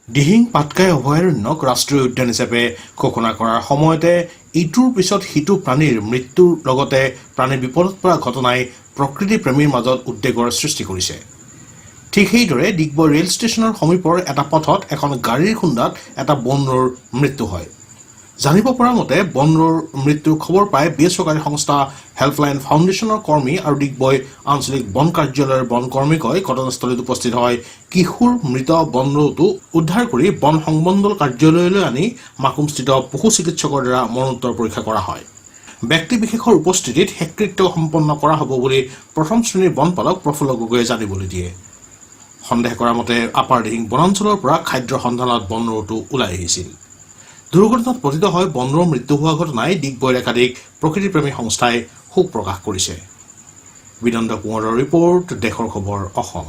দিহিং পাটকাই অভয়াৰণ্যক ৰাষ্ট্ৰীয় উদ্যান হিচাপে ঘোষণা কৰাৰ সময়তে ইটোৰ পিছত সিটো প্ৰাণীৰ মৃত্যুৰ লগতে প্ৰাণী বিপদত পৰা ঘটনাই প্ৰকৃতি প্ৰেমীৰ মাজত উদ্বেগৰ সৃষ্টি কৰিছে। ঠিক সেইদৰে ডিগবৈ ৰেল ষ্টেচনৰ সমীপৰ এটা পথত এখন গাড়ীৰ খুন্দাত এটা বনৰৰ মৃত্যু হয়। জানিব পৰা মতে বনৰৰ মৃত্যুৰ খবৰ পাই বেচৰকাৰী সংস্থা হেল্পলাইন ফাউণ্ডেশ্যনৰ কৰ্মী আৰু ডিগবৈ আঞ্চলিক বন কাৰ্যালয়ৰ বন কৰ্মীকৈ ঘটনাস্থলীত উপস্থিত হয়। কিশোৰ মৃত বনৰৌটো উদ্ধাৰ কৰি বন সংমণ্ডল কাৰ্যালয়লৈ আনি মাকুমস্থিত পশু চিকিৎসকৰ দ্বাৰা মৰণোত্তৰ পৰীক্ষা কৰা হয়। ব্যক্তিবিশেষৰ উপস্থিতিত শেষকৃত্য সম্পন্ন কৰা হ'ব বুলি প্ৰথম শ্ৰেণীৰ বনপালক প্ৰফুল্ল গগৈয়ে জানিবলৈ দিয়ে। সন্দেহ কৰা মতে আপাৰ দিহিং বনাঞ্চলৰ পৰা খাদ্যৰ সন্ধানত বনৰৌটো ওলাই আহিছিল। দুৰ্ঘটনাত পতিত হৈ বনৰৰ মৃত্যু হোৱা ঘটনাই ডিগবৈৰ একাধিক প্ৰকৃতিপ্ৰেমী সংস্থাই শোক প্ৰকাশ কৰিছে। বিনন্দ কোঁৱৰৰ ৰিপৰ্ট, দেশৰ খবৰ, অসম।